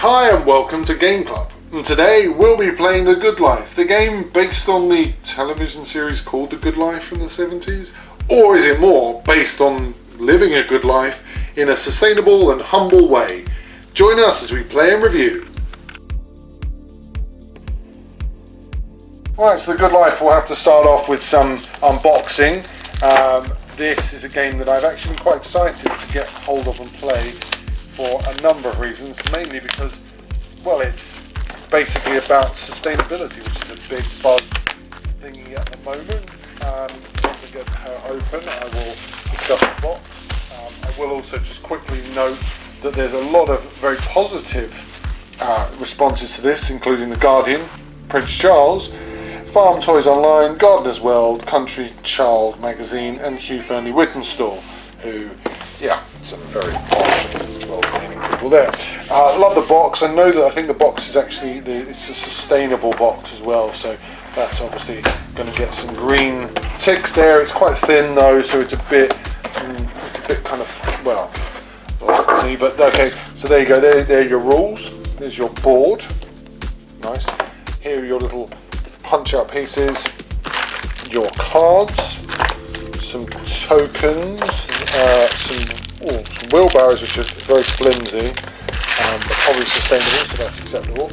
Hi and welcome to Game Club, and today we'll be playing The Good Life, the game based on the television series called The Good Life from the 70s, or is it more based on living a good life in a sustainable and humble way? Join us as we play and review. Right, so The Good Life, we'll have to start off with some unboxing. This is a game that I've actually been quite excited to get hold of and play for a number of reasons, mainly because, well, it's basically about sustainability, which is a big buzz thingy at the moment. Once I get her open, I will discuss the box. I will also just quickly note that there's a lot of very positive responses to this, including The Guardian, Prince Charles, Farm Toys Online, Gardener's World, Country Child Magazine, and Hugh Fearnley-Whittenstall, who, yeah, some very posh, well-meaning people there. Love the box. I know that I think the box is actually it's a sustainable box as well, so that's obviously going to get some green ticks there. It's quite thin though, so it's a bit kind of, well, let's see. But okay, so there you go. There are your rules. There's your board. Nice. Here are your little punch-out pieces. Your cards. Some tokens, some wheelbarrows which are very flimsy, but probably sustainable, so that's acceptable.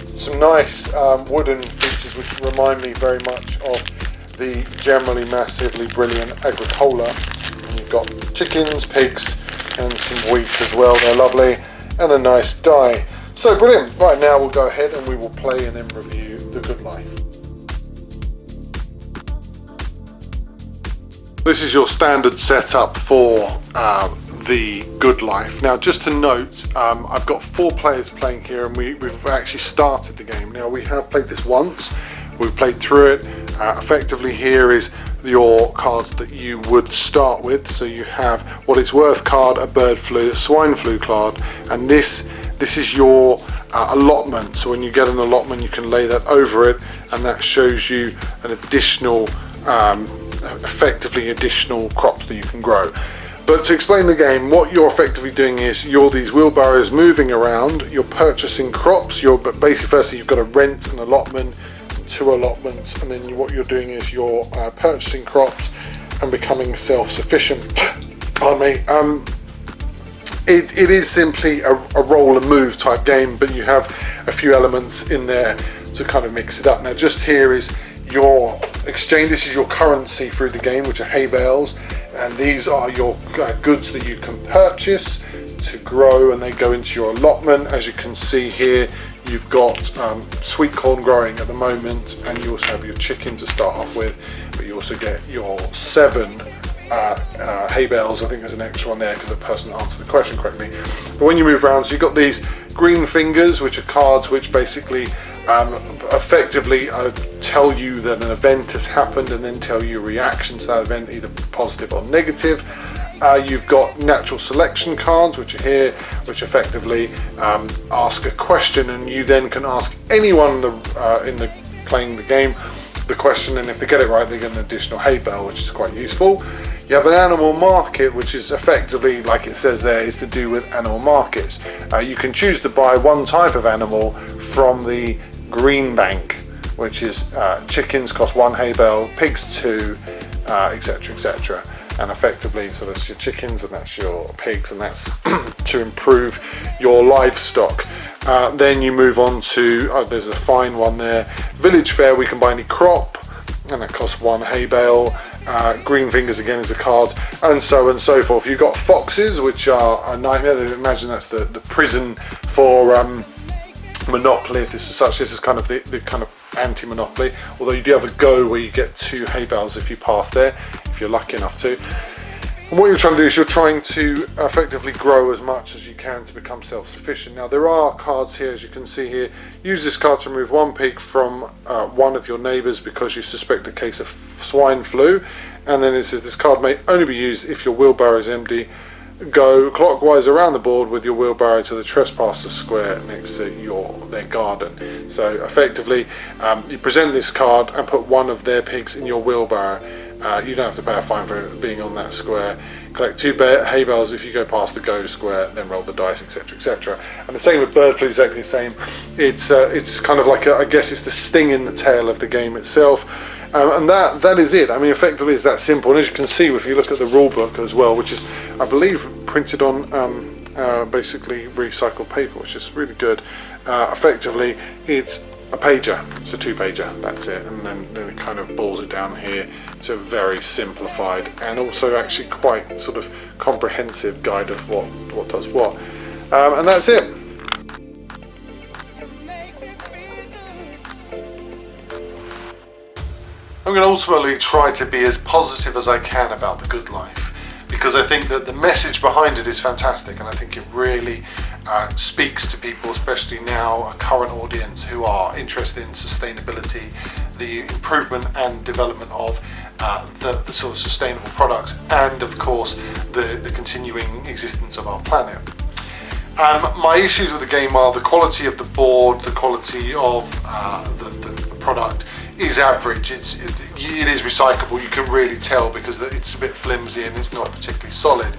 Some nice wooden features which remind me very much of the generally massively brilliant Agricola. And you've got chickens, pigs, and some wheat as well. They're lovely, and a nice die. So brilliant. Right, now we'll go ahead and we will play and then review The Good Life. This is your standard setup for The Good Life. Now, just to note, I've got 4 players playing here, and we've actually started the game. Now, we have played this once. We've played through it. Effectively, here is your cards that you would start with. So you have What It's Worth card, a bird flu, a swine flu card, and this is your allotment. So when you get an allotment, you can lay that over it, and that shows you an additional effectively additional crops that you can grow. But to explain the game, what you're effectively doing is you're these wheelbarrows moving around, you're purchasing crops, but basically firstly you've got to rent an allotment, 2 allotments, and then what you're doing is you're purchasing crops and becoming self-sufficient. Pardon me. It is simply a roll and move type game, but you have a few elements in there to kind of mix it up. Now just here is your exchange. This is your currency through the game, which are hay bales, and these are your goods that you can purchase to grow, and they go into your allotment. As you can see here, you've got sweet corn growing at the moment, and you also have your chicken to start off with, but you also get your 7 hay bales. I think there's an extra one there because the person answered the question correctly. But when you move around, so you've got these green fingers, which are cards which basically effectively tell you that an event has happened, and then tell you a reaction to that event, either positive or negative. You've got natural selection cards, which are here, which effectively ask a question, and you then can ask anyone playing the game the question, and if they get it right, they get an additional hay bale, which is quite useful. You have an animal market, which is effectively, like it says there, is to do with animal markets. You can choose to buy one type of animal from the green bank, which is chickens cost 1 hay bale, pigs 2, etc, etc. And effectively, so that's your chickens and that's your pigs, and that's to improve your livestock. Then you move on to, there's a fine one there, village fair. We can buy any crop, and that costs 1 hay bale. Green fingers again is a card, and so on and so forth. You've got foxes, which are a nightmare. Imagine that's the prison for Monopoly, if this is such. This is kind of the kind of anti-Monopoly, although you do have a go where you get 2 hay bales if you pass there, if you're lucky enough to. And what you're trying to do is you're trying to effectively grow as much as you can to become self-sufficient. Now there are cards here, as you can see here. Use this card to remove 1 pig from one of your neighbours because you suspect a case of swine flu. And then it says this card may only be used if your wheelbarrow is empty. Go clockwise around the board with your wheelbarrow to the trespassers square next to their garden. So effectively, you present this card and put one of their pigs in your wheelbarrow. You don't have to pay a fine for being on that square. Collect 2 hay bales. If you go past the go square, then roll the dice, etc., etc. And the same with bird flu, exactly the same. It's kind of like I guess it's the sting in the tail of the game itself. And that is it. I mean, effectively, it's that simple. And as you can see, if you look at the rule book as well, which is, I believe, printed on basically recycled paper, which is really good. Effectively, it's a pager. It's a 2-pager. That's it. And then it kind of boils it down here to a very simplified and also actually quite sort of comprehensive guide of what does what. And that's it. I'm going to ultimately try to be as positive as I can about The Good Life, because I think that the message behind it is fantastic, and I think it really speaks to people, especially now, a current audience who are interested in sustainability, the improvement and development of the sort of sustainable products, and of course the continuing existence of our planet. My issues with the game are the quality of the board, the quality of the product is average. It is recyclable, you can really tell, because it's a bit flimsy and it's not particularly solid.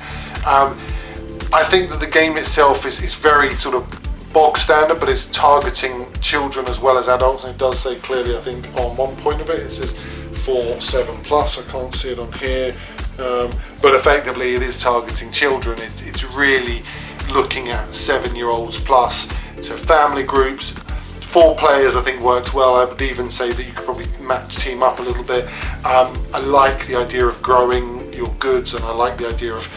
I think that the game itself is very sort of bog standard, but it's targeting children as well as adults, and it does say clearly, I think on one point of it says for 7+. I can't see it on here, but effectively it is targeting children. It's really looking at 7-year-olds plus, to family groups. 4 players I think works well. I would even say that you could probably team up a little bit. I like the idea of growing your goods, and I like the idea of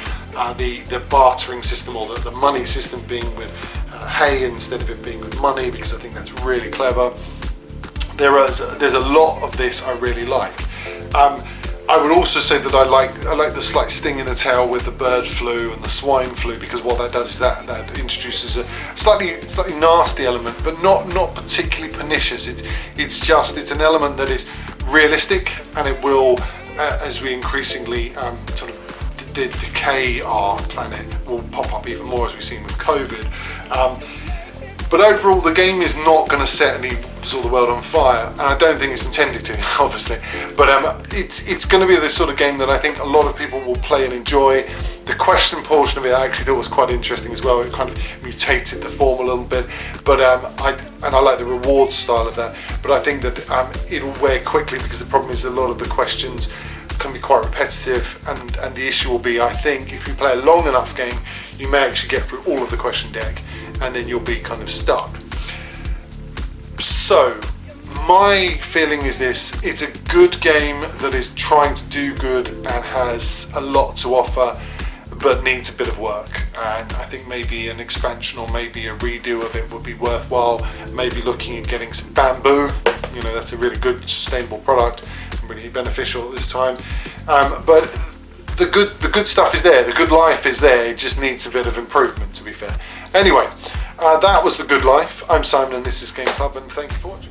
the bartering system, or the money system being with hay instead of it being with money, because I think that's really clever. There's a lot of this I really like. I would also say that I like the slight sting in the tail with the bird flu and the swine flu, because what that does is that introduces a slightly nasty element, but not particularly pernicious. It's an element that is realistic, and it will, as we increasingly sort of decay our planet, will pop up even more, as we've seen with COVID. But overall, the game is not going to set the world on fire, and I don't think it's intended to, obviously. But it's going to be this sort of game that I think a lot of people will play and enjoy. The question portion of it I actually thought was quite interesting as well. It kind of mutated the form a little bit, but I like the reward style of that. But I think that it'll wear quickly, because the problem is a lot of the questions can be quite repetitive, and the issue will be, I think, if you play a long enough game, you may actually get through all of the question deck, and then you'll be kind of stuck. So my feeling is this: it's a good game that is trying to do good and has a lot to offer, but needs a bit of work. And I think maybe an expansion or maybe a redo of it would be worthwhile. Maybe looking at getting some bamboo. You know, that's a really good sustainable product and really beneficial at this time. But the good stuff is there. The Good Life is there. It just needs a bit of improvement, to be fair. Anyway, that was The Good Life. I'm Simon, and this is Game Club, and thank you for watching.